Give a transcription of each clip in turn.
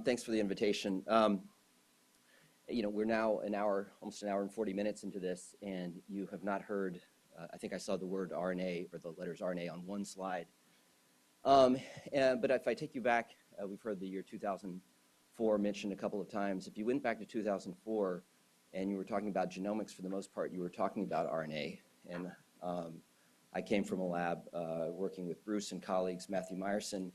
Thanks for the invitation. We're now almost an hour and 40 minutes into this, and you have not heard, I think I saw the word RNA or the letters RNA on one slide. But if I take you back, we've heard the year 2004 mentioned a couple of times. If you went back to 2004 and you were talking about genomics, for the most part, you were talking about RNA. And I came from a lab working with Bruce and colleagues, Matthew Meyerson,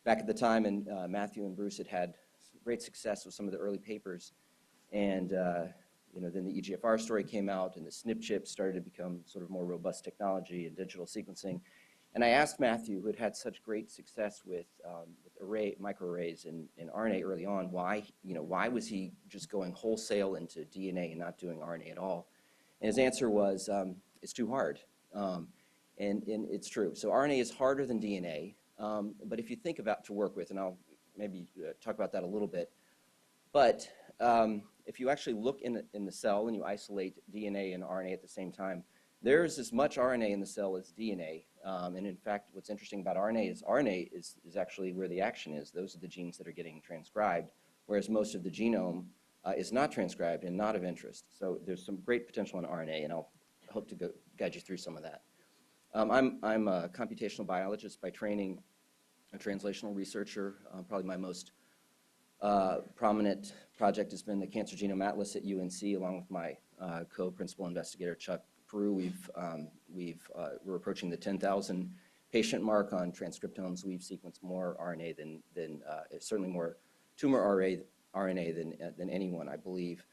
back at the time, and Matthew and Bruce had great success with some of the early papers. And then the EGFR story came out, and the SNP chip started to become sort of more robust technology and digital sequencing. And I asked Matthew, who had had such great success with microarrays and RNA early on, why was he just going wholesale into DNA and not doing RNA at all? And his answer was, it's too hard. And it's true. So RNA is harder than DNA. But if you think about to work with, and I'll maybe talk about that a little bit, but if you actually look in the cell and you isolate DNA and RNA at the same time, there's as much RNA in the cell as DNA. And in fact, what's interesting about RNA is actually where the action is. Those are the genes that are getting transcribed, whereas most of the genome is not transcribed and not of interest. So there's some great potential in RNA, and I'll hope to guide you through some of that. I'm a computational biologist by training, a translational researcher. Probably my most prominent project has been the Cancer Genome Atlas at UNC, along with my co-principal investigator, Chuck Peru. We're approaching the 10,000 patient mark on transcriptomes. We've sequenced more RNA than certainly more tumor RNA than anyone, I believe.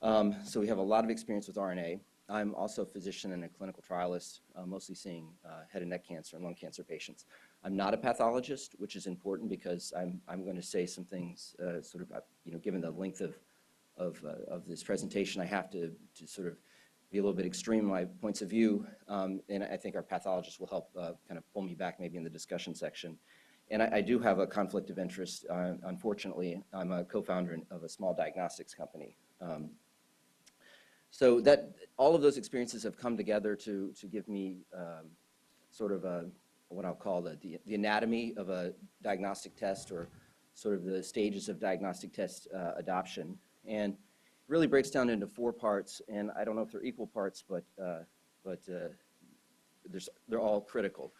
So we have a lot of experience with RNA. I'm also a physician and a clinical trialist, mostly seeing head and neck cancer and lung cancer patients. I'm not a pathologist, which is important because I'm going to say some things given the length of this presentation, I have to sort of be a little bit extreme in my points of view, and I think our pathologist will help kind of pull me back maybe in the discussion section. And I do have a conflict of interest. Unfortunately, I'm a co-founder of a small diagnostics company. So that all of those experiences have come together to give me sort of what I'll call the anatomy of a diagnostic test, or sort of the stages of diagnostic test adoption. And it really breaks down into 4 parts, and I don't know if they're equal parts, but they're all critical.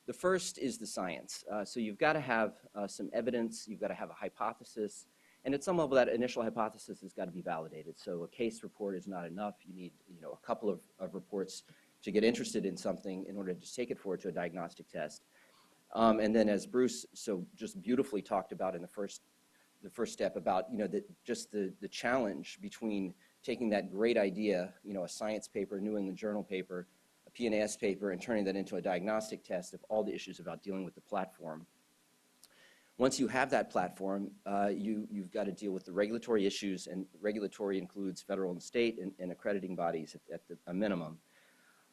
The first is the science. So you've got to have some evidence, you've got to have a hypothesis, and at some level that initial hypothesis has got to be validated. So a case report is not enough. You need a couple of reports to get interested in something in order to take it forward to a diagnostic test. And then, as Bruce so just beautifully talked about in the first step, about the challenge between taking that great idea, a science paper, a New England Journal paper, a PNAS paper, and turning that into a diagnostic test, of all the issues about dealing with the platform. Once you have that platform, you've got to deal with the regulatory issues, and regulatory includes federal and state and accrediting bodies at a minimum.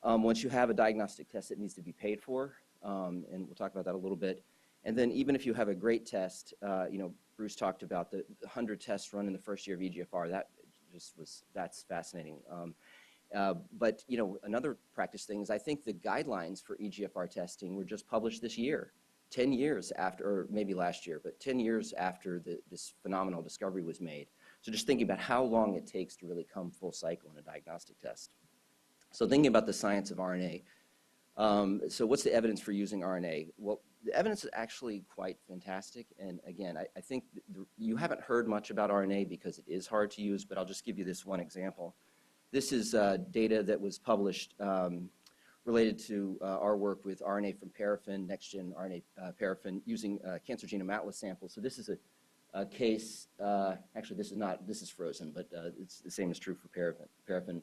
Once you have a diagnostic test, it needs to be paid for, and we'll talk about that a little bit. And then even if you have a great test, Bruce talked about the 100 tests run in the first year of EGFR. That's fascinating. But another practice thing is, I think the guidelines for EGFR testing were just published this year, 10 years after, or maybe last year, but 10 years after this phenomenal discovery was made. So just thinking about how long it takes to really come full cycle in a diagnostic test. So thinking about the science of RNA, so what's the evidence for using RNA? Well, the evidence is actually quite fantastic. And again, I think you haven't heard much about RNA because it is hard to use, but I'll just give you this one example. This is data that was published related to our work with RNA from Paraffin, next-gen RNA Paraffin, using Cancer Genome Atlas samples. So this is a case, actually this is frozen, but it's the same is true for Paraffin.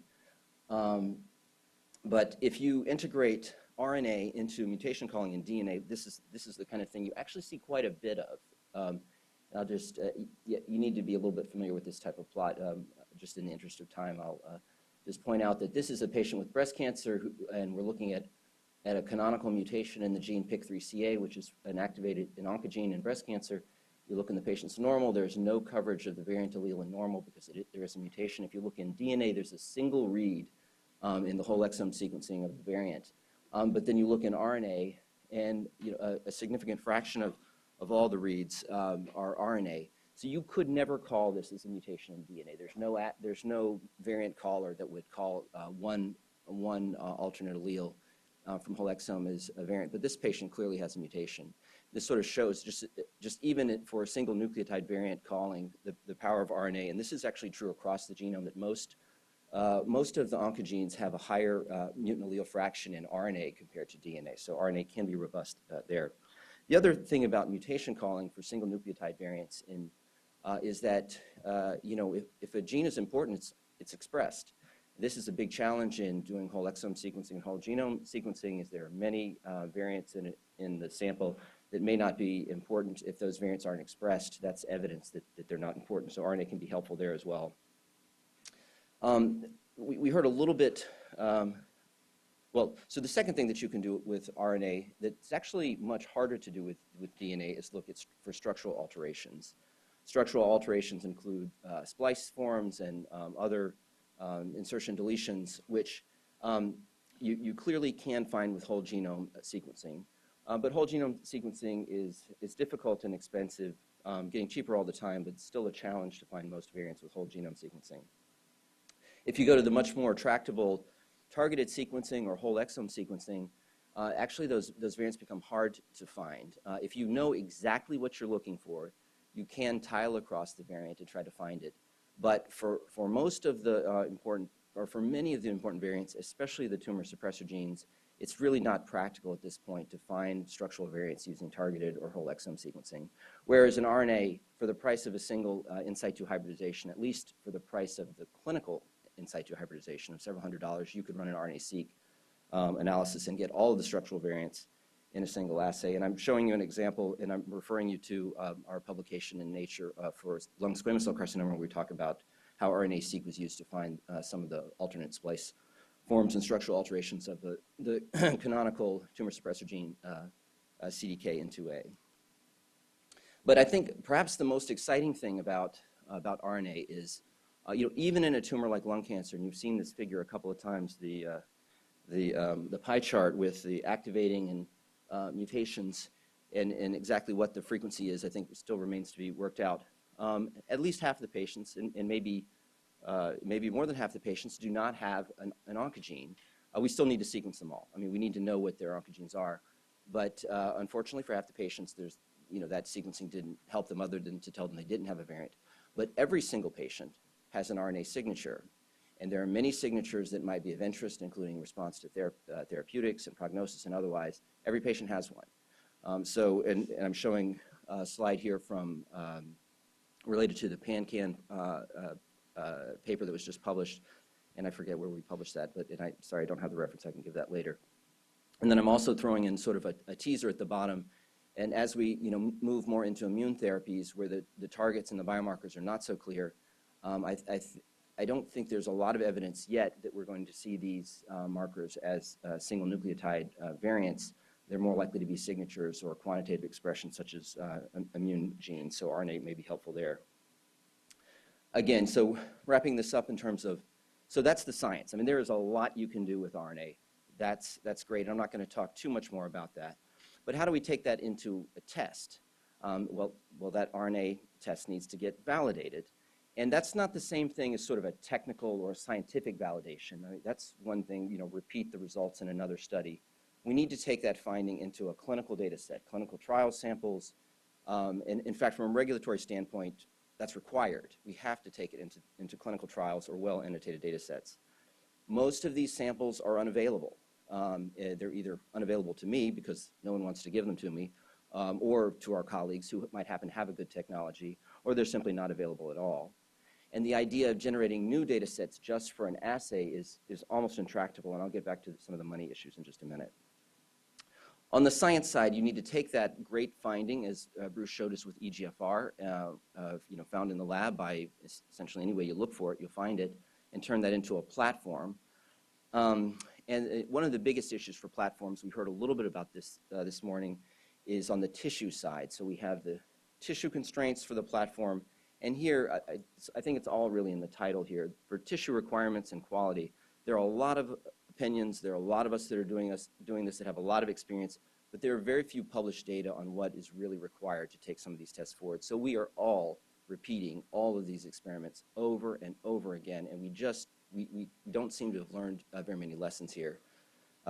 But if you integrate RNA into mutation calling in DNA, this is the kind of thing you actually see quite a bit of. I'll just, you need to be a little bit familiar with this type of plot. Just in the interest of time, I'll just point out that this is a patient with breast cancer, and we're looking at a canonical mutation in the gene PIK3CA, which is an activated oncogene in breast cancer. You look in the patient's normal, there's no coverage of the variant allele in normal because there is a mutation. If you look in DNA, there's a single read in the whole exome sequencing of the variant. But then you look in RNA, and a significant fraction of all the reads are RNA. So you could never call this as a mutation in DNA. There's no variant caller that would call one alternate allele from whole exome as a variant, but this patient clearly has a mutation. This sort of shows just even for a single nucleotide variant calling the power of RNA, and this is actually true across the genome, that most of the oncogenes have a higher mutant allele fraction in RNA compared to DNA, so RNA can be robust there. The other thing about mutation calling for single nucleotide variants is that if a gene is important, it's expressed. This is a big challenge in doing whole exome sequencing and whole genome sequencing, is there are many variants in the sample that may not be important. If those variants aren't expressed, that's evidence that they're not important, so RNA can be helpful there as well. We heard a little bit, so the second thing that you can do with RNA that's actually much harder to do with DNA is look for structural alterations. Structural alterations include splice forms and other insertion deletions, which you clearly can find with whole genome sequencing. But whole genome sequencing is difficult and expensive, getting cheaper all the time, but still a challenge to find most variants with whole genome sequencing. If you go to the much more tractable targeted sequencing or whole exome sequencing, actually those variants become hard to find. If you know exactly what you're looking for, you can tile across the variant and try to find it. But for most of the for many of the important variants, especially the tumor suppressor genes, it's really not practical at this point to find structural variants using targeted or whole exome sequencing. Whereas in RNA, for the price of a single in situ hybridization, at least for the price of the clinical in situ hybridization of several $100s, you could run an RNAseq analysis and get all of the structural variants in a single assay. And I'm showing you an example, and I'm referring you to our publication in Nature for lung squamous cell carcinoma, where we talk about how RNAseq was used to find some of the alternate splice forms and structural alterations of the canonical tumor suppressor gene CDKN2A. But I think perhaps the most exciting thing about RNA is, even in a tumor like lung cancer, and you've seen this figure a couple of times, the pie chart with the activating and mutations and exactly what the frequency is, I think still remains to be worked out. At least half of the patients, and maybe more than half the patients, do not have an oncogene. We still need to sequence them all. I mean, we need to know what their oncogenes are. But unfortunately, for half the patients, that sequencing didn't help them other than to tell them they didn't have a variant. But every single patient has an RNA signature. And there are many signatures that might be of interest, including response to therapeutics and prognosis and otherwise. Every patient has one. And I'm showing a slide here from related to the PanCan paper that was just published, and I forget where we published that, but sorry, I don't have the reference. I can give that later. And then I'm also throwing in sort of a teaser at the bottom. And as we move more into immune therapies where the targets and the biomarkers are not so clear, I don't think there's a lot of evidence yet that we're going to see these markers as single nucleotide variants. They're more likely to be signatures or quantitative expressions such as immune genes, so RNA may be helpful there. Again, so wrapping this up in terms of, so that's the science. I mean, there is a lot you can do with RNA. That's great. I'm not going to talk too much more about that. But how do we take that into a test? Well, that RNA test needs to get validated. And that's not the same thing as sort of a technical or scientific validation. I mean, that's one thing, repeat the results in another study. We need to take that finding into a clinical data set, clinical trial samples. And in fact, from a regulatory standpoint, that's required. We have to take it into clinical trials or well-annotated data sets. Most of these samples are unavailable. They're either unavailable to me because no one wants to give them to me, or to our colleagues who might happen to have a good technology, or they're simply not available at all. And the idea of generating new data sets just for an assay is almost intractable, and I'll get back to some of the money issues in just a minute. On the science side, you need to take that great finding, as Bruce showed us with EGFR, found in the lab by essentially any way you look for it, you'll find it, and turn that into a platform. And one of the biggest issues for platforms, we heard a little bit about this this morning, is on the tissue side. So we have the tissue constraints for the platform. And here, I think it's all really in the title here. For tissue requirements and quality, there are a lot of opinions. There are a lot of us that are doing this that have a lot of experience, but there are very few published data on what is really required to take some of these tests forward. So we are all repeating all of these experiments over and over again, and we don't seem to have learned very many lessons here.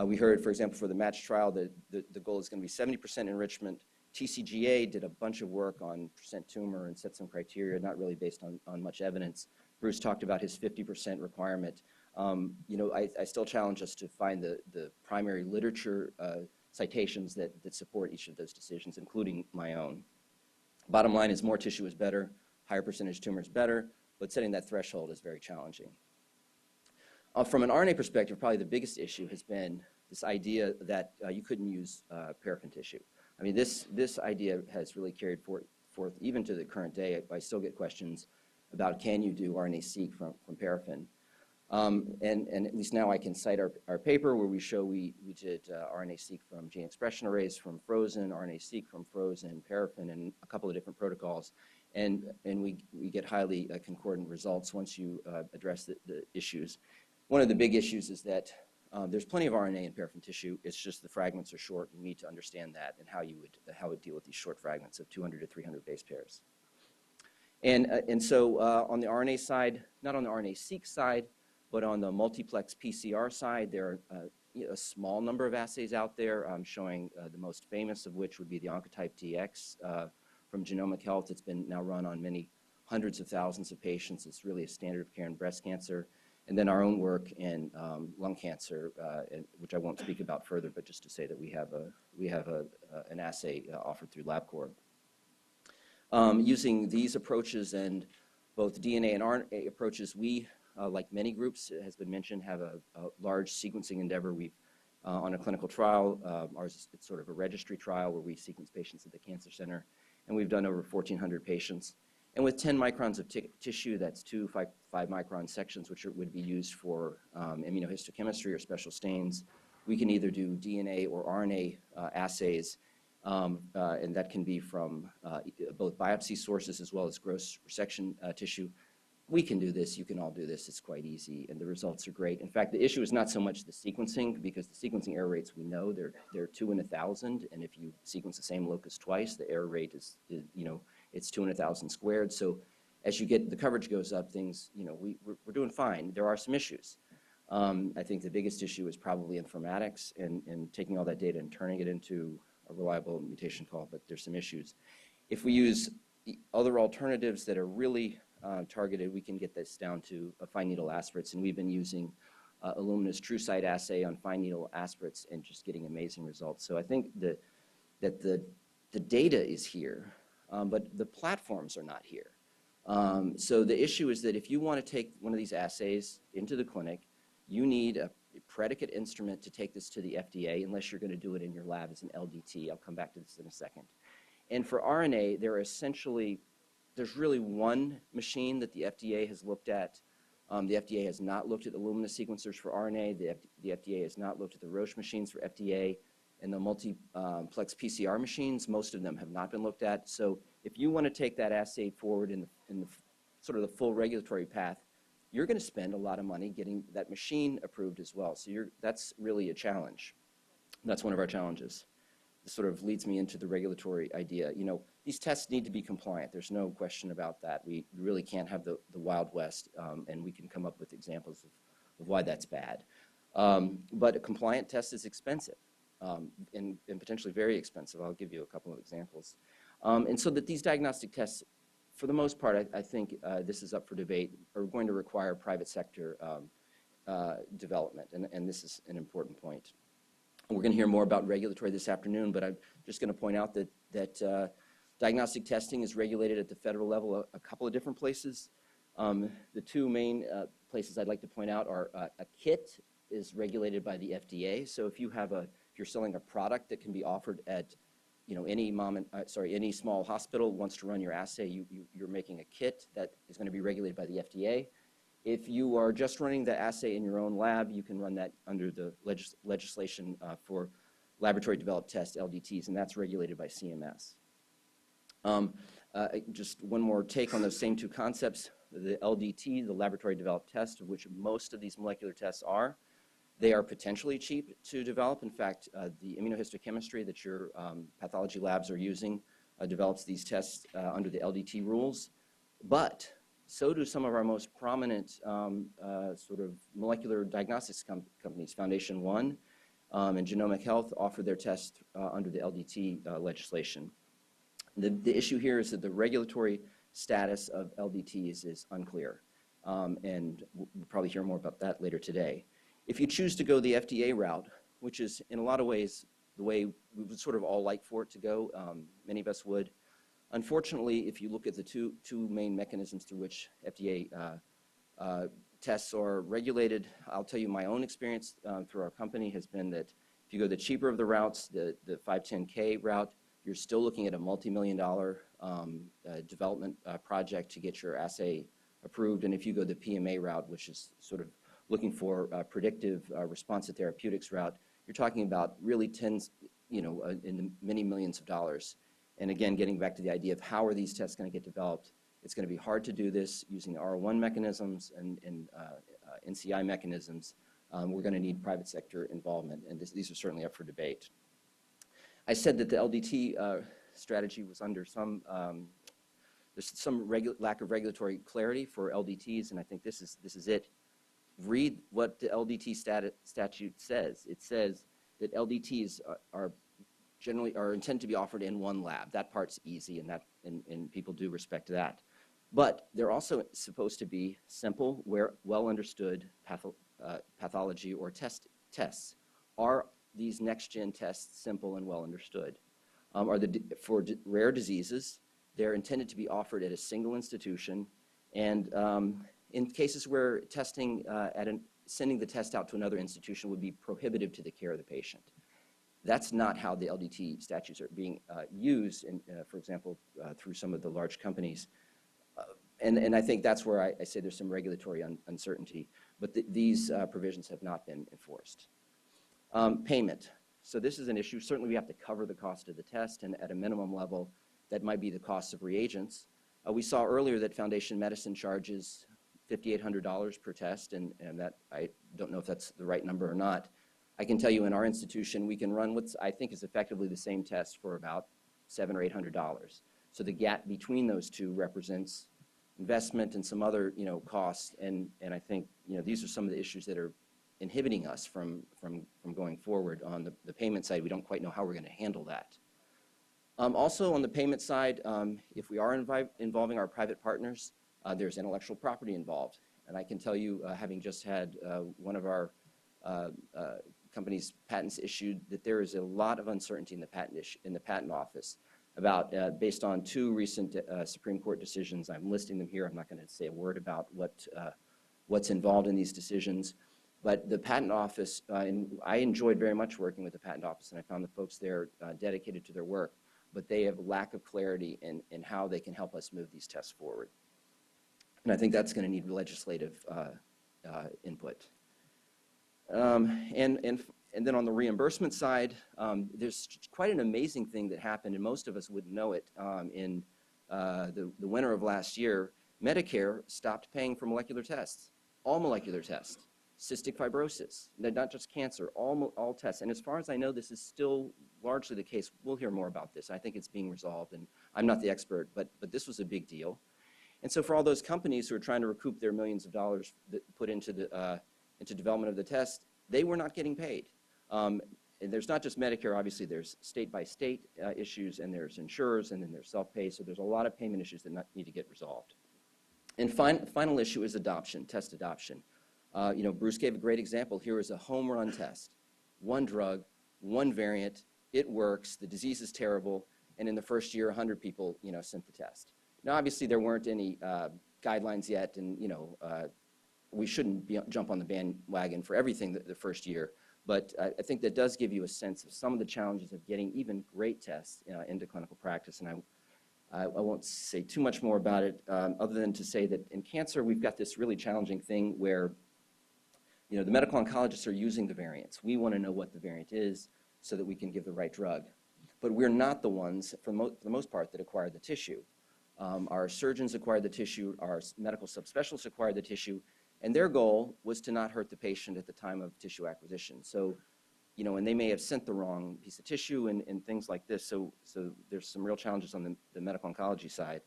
We heard, for example, for the match trial, that the goal is going to be 70% enrichment. TCGA did a bunch of work on percent tumor and set some criteria, not really based on much evidence. Bruce talked about his 50% requirement. I still challenge us to find the primary literature citations that support each of those decisions, including my own. Bottom line is more tissue is better, higher percentage tumor is better, but setting that threshold is very challenging. From an RNA perspective, probably the biggest issue has been this idea that you couldn't use paraffin tissue. I mean, this idea has really carried forth even to the current day. I still get questions about, can you do RNA-seq from paraffin? And at least now I can cite our paper where we show we did RNA-seq from gene expression arrays from frozen, RNA-seq from frozen, paraffin, and a couple of different protocols. And we get highly concordant results once you address the issues. One of the big issues is that there's plenty of RNA in paraffin tissue. It's just the fragments are short. You need to understand that and how it would deal with these short fragments of 200 to 300 base pairs. And so on the RNA side, not on the RNA-seq side, but on the multiplex PCR side, there are a small number of assays out there showing the most famous of which would be the Oncotype DX from Genomic Health. It's been now run on many hundreds of thousands of patients. It's really a standard of care in breast cancer. And then our own work in lung cancer, which I won't speak about further, but just to say that we have an assay offered through LabCorp. Using these approaches and both DNA and RNA approaches, we, like many groups, it has been mentioned, have a large sequencing endeavor. We've on a clinical trial. Ours is sort of a registry trial where we sequence patients at the cancer center, and we've done over 1,400 patients. And with 10 microns of tissue, that's 5-micron sections, which would be used for immunohistochemistry or special stains. We can either do DNA or RNA assays, and that can be from both biopsy sources as well as gross resection tissue. We can do this. You can all do this. It's quite easy, and the results are great. In fact, the issue is not so much the sequencing, because the sequencing error rates we know they're 2 in 1,000, and if you sequence the same locus twice, the error rate is it's 2 in 1,000 squared. So as you get the coverage goes up, things we're doing fine. There are some issues. I think the biggest issue is probably informatics and taking all that data and turning it into a reliable mutation call. But there's some issues. If we use other alternatives that are really targeted, we can get this down to fine needle aspirates, and we've been using Illumina's TrueSight assay on fine needle aspirates and just getting amazing results. So I think that the data is here, but the platforms are not here. So the issue is that if you want to take one of these assays into the clinic, you need a predicate instrument to take this to the FDA, unless you're going to do it in your lab as an LDT. I'll come back to this in a second. And for RNA, there's really one machine that the FDA has looked at. The FDA has not looked at the Illumina sequencers for RNA. The FDA has not looked at the Roche machines for FDA. And the multiplex PCR machines, most of them have not been looked at. So if you want to take that assay forward in the sort of the full regulatory path, you're going to spend a lot of money getting that machine approved as well. So that's really a challenge. That's one of our challenges. This sort of leads me into the regulatory idea. These tests need to be compliant. There's no question about that. We really can't have the Wild West, and we can come up with examples of why that's bad. But a compliant test is expensive. And potentially very expensive. I'll give you a couple of examples. And so that these diagnostic tests, for the most part, I think this is up for debate, are going to require private sector development, and this is an important point. We're going to hear more about regulatory this afternoon, but I'm just going to point out that diagnostic testing is regulated at the federal level a couple of different places. The two main places I'd like to point out are a kit is regulated by the FDA. So if you're selling a product that can be offered at any small hospital wants to run your assay, you're making a kit that is going to be regulated by the FDA. If you are just running the assay in your own lab, you can run that under the legislation for laboratory developed tests, LDTs, and that's regulated by CMS. Just one more take on those same two concepts. The LDT, the laboratory developed test, of which most of these molecular tests are, they are potentially cheap to develop. In fact, the immunohistochemistry that your pathology labs are using develops these tests under the LDT rules. But so do some of our most prominent sort of molecular diagnostics companies. Foundation One and Genomic Health offer their tests under the LDT legislation. The issue here is that the regulatory status of LDTs is unclear, and we'll probably hear more about that later today. If you choose to go the FDA route, which is in a lot of ways the way we would sort of all like for it to go, many of us would. Unfortunately, if you look at the two main mechanisms through which FDA tests are regulated, I'll tell you my own experience through our company has been that if you go the cheaper of the routes, the 510K route, you're still looking at a multi-million-dollar development project to get your assay approved. And if you go the PMA route, which is sort of looking for predictive responsive therapeutics route, you're talking about really tens, in the many millions of dollars. And again, getting back to the idea of how are these tests going to get developed, it's going to be hard to do this using the R01 mechanisms and NCI mechanisms. We're going to need private sector involvement, and these are certainly up for debate. I said that the LDT strategy was under some, there's some lack of regulatory clarity for LDTs, and I think this is it. Read what the LDT statute says. It says that LDTs are intended to be offered in one lab. That part's easy, and people do respect that. But they're also supposed to be simple, well understood pathology or tests. Are these next-gen tests simple and well understood? For rare diseases, they're intended to be offered at a single institution, and in cases where testing sending the test out to another institution would be prohibitive to the care of the patient. That's not how the LDT statutes are being used, for example, through some of the large companies. And I think that's where I say there's some regulatory uncertainty, but these provisions have not been enforced. Payment. So this is an issue. Certainly we have to cover the cost of the test, and at a minimum level, that might be the cost of reagents. We saw earlier that Foundation Medicine charges $5,800 per test, and that I don't know if that's the right number or not. I can tell you in our institution, we can run what I think is effectively the same test for about $700 or $800. So the gap between those two represents investment and some other costs, and I think these are some of the issues that are inhibiting us from going forward on the payment side. We don't quite know how we're going to handle that. Also on the payment side, if we are involving our private partners, there's intellectual property involved. And I can tell you, having just had one of our company's patents issued, that there is a lot of uncertainty in the patent office about, based on two recent Supreme Court decisions. I'm listing them here. I'm not going to say a word about what's involved in these decisions. But the patent office, and I enjoyed very much working with the patent office, and I found the folks there dedicated to their work, but they have a lack of clarity in how they can help us move these tests forward. And I think that's going to need legislative input. And then on the reimbursement side, there's quite an amazing thing that happened, and most of us wouldn't know it. In the winter of last year, Medicare stopped paying for molecular tests, all molecular tests, cystic fibrosis, not just cancer, all tests. And as far as I know, this is still largely the case. We'll hear more about this. I think it's being resolved, and I'm not the expert, but this was a big deal. And so for all those companies who are trying to recoup their millions of dollars that put into development of the test, they were not getting paid. And there's not just Medicare, obviously there's state-by-state issues, and there's insurers, and then there's self-pay, so there's a lot of payment issues that need to get resolved. And final issue is adoption, test adoption. Bruce gave a great example. Here is a home run test. One drug, one variant, it works, the disease is terrible, and in the first year, 100 people, sent the test. Now, obviously, there weren't any guidelines yet, and, we shouldn't jump on the bandwagon for everything the first year, but I think that does give you a sense of some of the challenges of getting even great tests into clinical practice, and I won't say too much more about it other than to say that in cancer, we've got this really challenging thing where the medical oncologists are using the variants. We want to know what the variant is so that we can give the right drug. But we're not the ones, for the most part, that acquire the tissue. Our surgeons acquire the tissue, our medical subspecialists acquire the tissue, and their goal was to not hurt the patient at the time of tissue acquisition. So, and they may have sent the wrong piece of tissue and things like this, so there's some real challenges on the medical oncology side.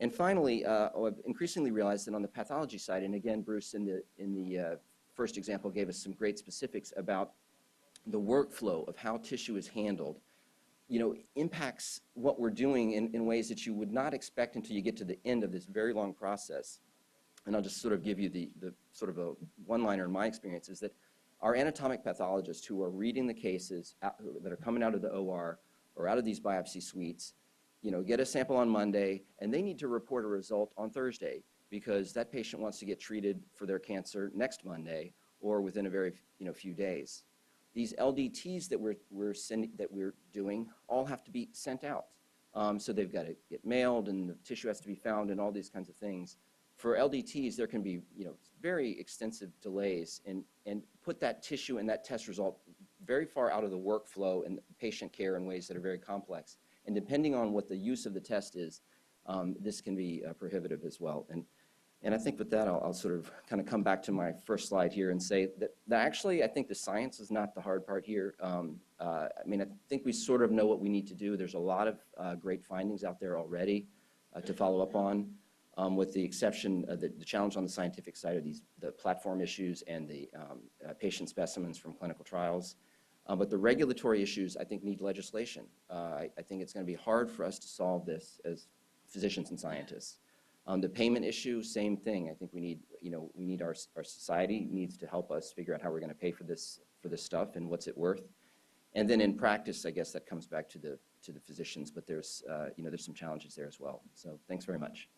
And finally, I've increasingly realized that on the pathology side, and again, Bruce in the first example gave us some great specifics about the workflow of how tissue is handled, impacts what we're doing in ways that you would not expect until you get to the end of this very long process. And I'll just sort of give you the sort of a one-liner in my experience is that our anatomic pathologists who are reading the cases that are coming out of the OR or out of these biopsy suites, get a sample on Monday, and they need to report a result on Thursday because that patient wants to get treated for their cancer next Monday or within a very few days. These LDTs that we're doing all have to be sent out. So they've got to get mailed, and the tissue has to be found, and all these kinds of things. For LDTs, there can be very extensive delays and put that tissue and that test result very far out of the workflow and patient care in ways that are very complex. And depending on what the use of the test is, this can be prohibitive as well. And I think with that, I'll sort of kind of come back to my first slide here and say that actually I think the science is not the hard part here. I mean, I think we sort of know what we need to do. There's a lot of great findings out there already to follow up on, with the exception of the challenge on the scientific side of the platform issues and the patient specimens from clinical trials. But the regulatory issues, I think, need legislation. I think it's going to be hard for us to solve this as physicians and scientists. The payment issue, same thing. I think we need our society needs to help us figure out how we're going to pay for this stuff and what's it worth. And then in practice, I guess that comes back to the physicians, but there's some challenges there as well. So thanks very much.